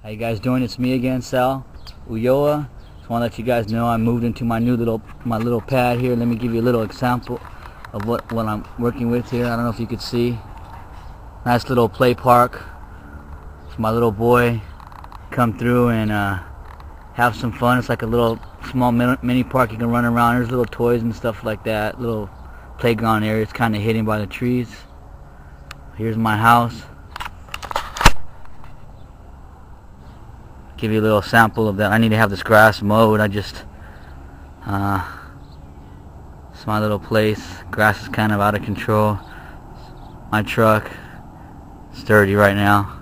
How you guys doing? It's me again, Sal Ulloa. Just want to let you guys know I moved into my little pad here. Let me give you a little example of what I'm working with here. I don't know if you could see. Nice little play park for my little boy. Come through and have some fun. It's like a little small mini park. You can run around. There's little toys and stuff like that. Little playground area. It's kind of hidden by the trees. Here's my house. Give you a little sample of that. I need to have this grass mowed. It's my little place. Grass is kind of out of control. My truck, it's dirty right now.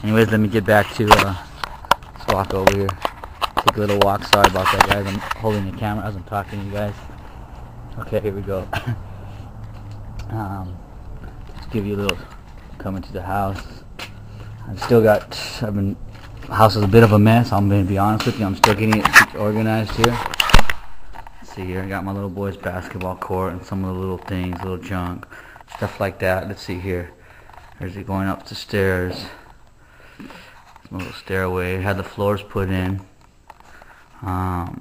Anyways, let me get back to let's walk over here. Take a little walk. Sorry about that, guys. I'm holding the camera as I'm talking to you guys. Okay, here we go. Let's give you a little coming to the house. The house is a bit of a mess. I'm going to be honest with you. I'm still getting it organized here. Let's see here. I got my little boy's basketball court and some of the little things, little junk, stuff like that. Let's see here. There's it going up the stairs. Some little stairway. Had the floors put in. That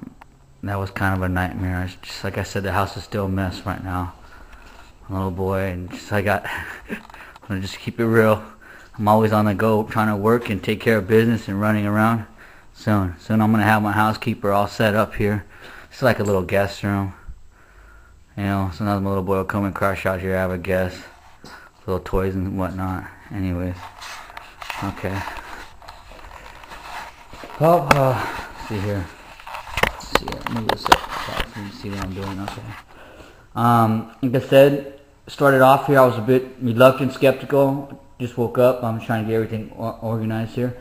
was kind of a nightmare. It's just like I said, the house is still a mess right now. My little boy, and I'm going to just keep it real. I'm always on the go, trying to work and take care of business and running around. Soon I'm going to have my housekeeper all set up here. It's like a little guest room. You know, sometimes my little boy will come and crash out here, have a guest. Little toys and whatnot. Anyways. Okay. See here. Let's see here. Move this up so you can see what I'm doing. Okay. Like I said, started off here, I was a bit reluctant, skeptical. Just woke up. I'm trying to get everything organized here.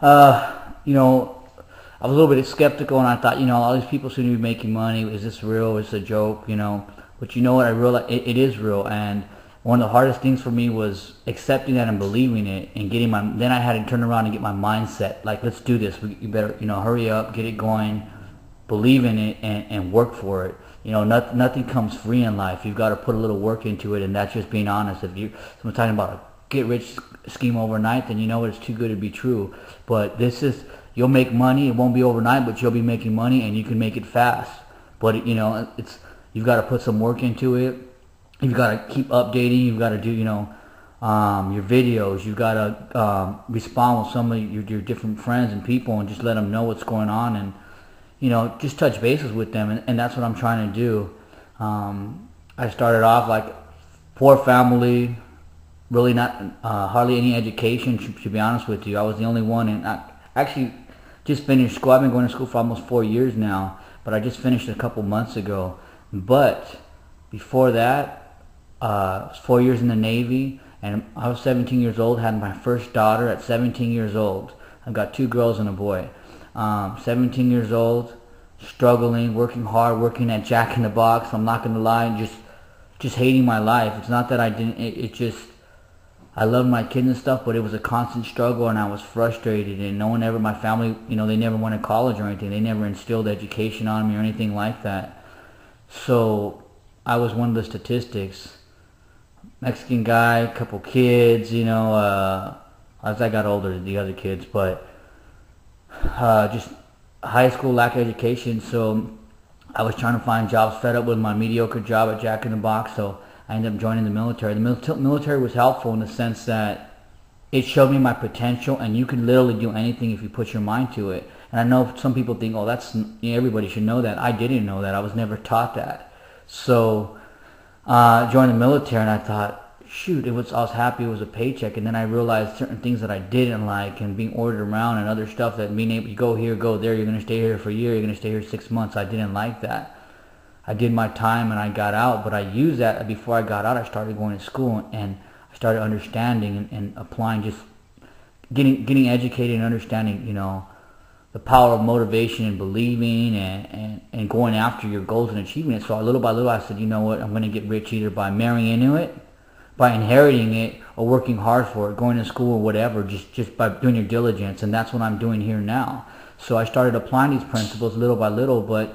You know, I was a little bit skeptical, and I thought, you know, all these people seem to be making money. Is this real? Is this a joke? You know, but you know what? I realized it is real, and one of the hardest things for me was accepting that and believing it, and getting my. Then I had to turn around and get my mindset. Like, let's do this. You better, you know, hurry up, get it going, believe in it, and work for it. You know, nothing comes free in life. You've got to put a little work into it, and that's just being honest. If someone's talking about a get rich scheme overnight, then you know it's too good to be true. But this is, you'll make money. It won't be overnight, but you'll be making money, and you can make it fast. But you know, you've got to put some work into it. You've got to keep updating. You've got to do, you know, your videos. You've got to respond with some of your different friends and people, and just let them know what's going on, and you know, just touch bases with them, and that's what I'm trying to do. I started off like poor family. Really not hardly any education, to be honest with you. I was the only one, and I actually just finished school. I've been going to school for almost 4 years now, but I just finished a couple months ago. But before that, I was 4 years in the Navy, and I was 17 years old, had my first daughter at 17 years old. I've got 2 girls and a boy. 17 years old, struggling, working hard, working at Jack in the Box. I'm not going to lie, just hating my life. It's not that I didn't, it just, I loved my kids and stuff, but it was a constant struggle, and I was frustrated, and no one ever, my family, you know, they never went to college or anything. They never instilled education on me or anything like that. So I was one of the statistics. Mexican guy, couple kids, you know, as I got older, the other kids, but just high school, lack of education. So I was trying to find jobs, fed up with my mediocre job at Jack in the Box, so I ended up joining the military. The military was helpful in the sense that it showed me my potential, and you can literally do anything if you put your mind to it. And I know some people think, oh, that's, you know, everybody should know that. I didn't know that. I was never taught that. So I joined the military, and I thought, shoot, I was happy it was a paycheck. And then I realized certain things that I didn't like, and being ordered around and other stuff that being able to go here, go there, you're going to stay here for a year, you're going to stay here 6 months. I didn't like that. I did my time and I got out, but I used that. Before I got out, I started going to school, and I started understanding and applying, just getting educated and understanding, you know, the power of motivation and believing and going after your goals and achieving it. So little by little, I said, you know what, I'm going to get rich either by marrying into it, by inheriting it, or working hard for it, going to school or whatever, just by doing your diligence. And that's what I'm doing here now. So I started applying these principles little by little, but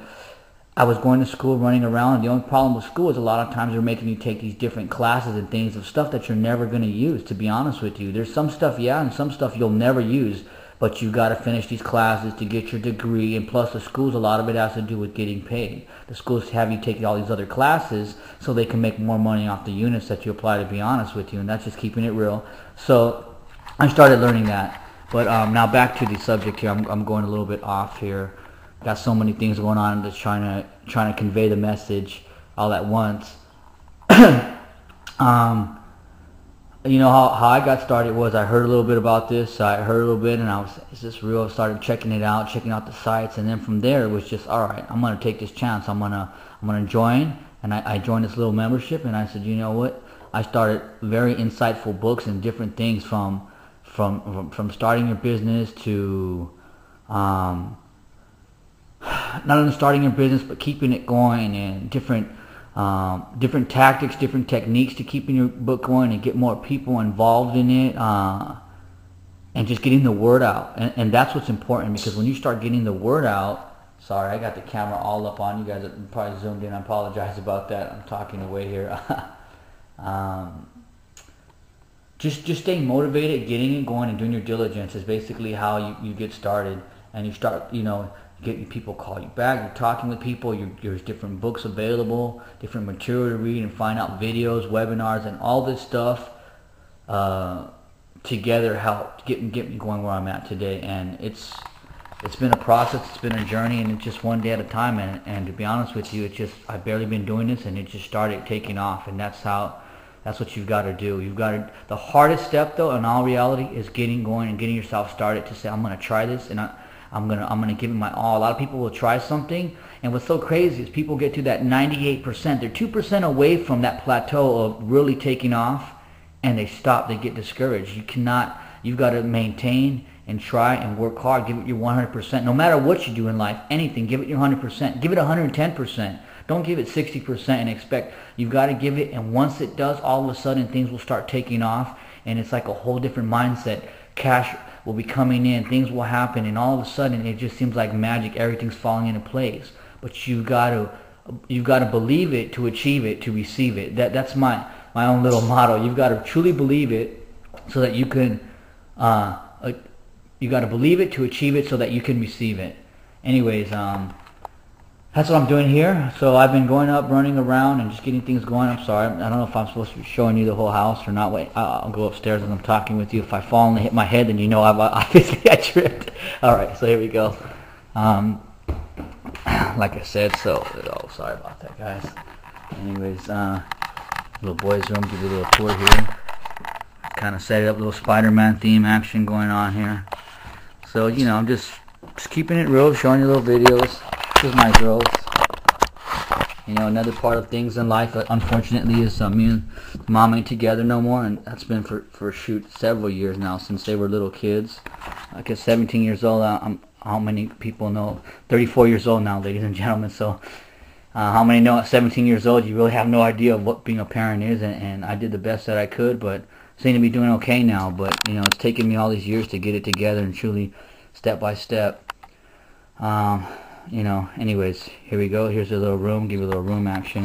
I was going to school, running around, and the only problem with school is a lot of times they're making you take these different classes and things of stuff that you're never going to use, to be honest with you. There's some stuff, yeah, and some stuff you'll never use. but you got to finish these classes to get your degree, and plus the schools, a lot of it has to do with getting paid. The schools have you take all these other classes so they can make more money off the units that you apply, to be honest with you, and that's just keeping it real. So I started learning that. But now back to the subject here. I'm going a little bit off here. Got so many things going on, just trying to convey the message all at once. You know how I got started was I heard a little bit about this. I heard a little bit, and is this real? I started checking it out, checking out the sites, and then from there it was just, all right, I'm gonna take this chance. I'm gonna join, and I joined this little membership, and I said, you know what? I started very insightful books and different things from starting your business to not only starting your business but keeping it going, and different tactics, different techniques to keeping your book going and get more people involved in it, and just getting the word out. And that's what's important, because when you start getting the word out, sorry, I got the camera all up on you guys, are probably zoomed in, I apologize about that, I'm talking away here. Just staying motivated, getting it going, and doing your diligence is basically how you get started. And you start, getting people call you back, you're talking with people, there's different books available, different material to read, and find out videos, webinars, and all this stuff together helped get me going where I'm at today. And it's been a process, it's been a journey, and it's just one day at a time. And to be honest with you, I've barely been doing this, and it just started taking off. And that's what you've got to do. The hardest step, though, in all reality, is getting going and getting yourself started to say, I'm going to try this, and I'm gonna give it my all. A lot of people will try something, and what's so crazy is people get to that 98%. They're 2% away from that plateau of really taking off, and they stop. They get discouraged. You've got to maintain and try and work hard. Give it your 100%. No matter what you do in life, anything, give it your 100%. Give it 110%. Don't give it 60% and expect. You've got to give it, and once it does, all of a sudden things will start taking off, and it's like a whole different mindset. Cash will be coming in, things will happen, and all of a sudden it just seems like magic. Everything's falling into place. But you've got to believe it to achieve it, to receive it. That's my own little motto. You've got to truly believe it so that you can. You got to believe it to achieve it so that you can receive it. Anyways, that's what I'm doing here. So I've been going up, running around, and just getting things going. I'm sorry, I don't know if I'm supposed to be showing you the whole house or not. Wait, I'll go upstairs as I'm talking with you. If I fall and hit my head, then you know obviously I tripped. All right, so here we go. Like I said, sorry about that, guys. Anyways, little boys' room. Give you a little tour here. Kind of set it up, little Spider-Man theme action going on here. So I'm just keeping it real, showing you little videos. This is my girls. Another part of things in life, unfortunately, is me and Mom ain't together no more, and that's been for several years now, since they were little kids. Like at 17 years old, how many people know? 34 years old now, ladies and gentlemen. So, how many know at 17 years old you really have no idea of what being a parent is? And I did the best that I could, but seem to be doing okay now. But it's taken me all these years to get it together, and truly, step by step. Anyways, here we go. Here's a little room. Give you a little room action.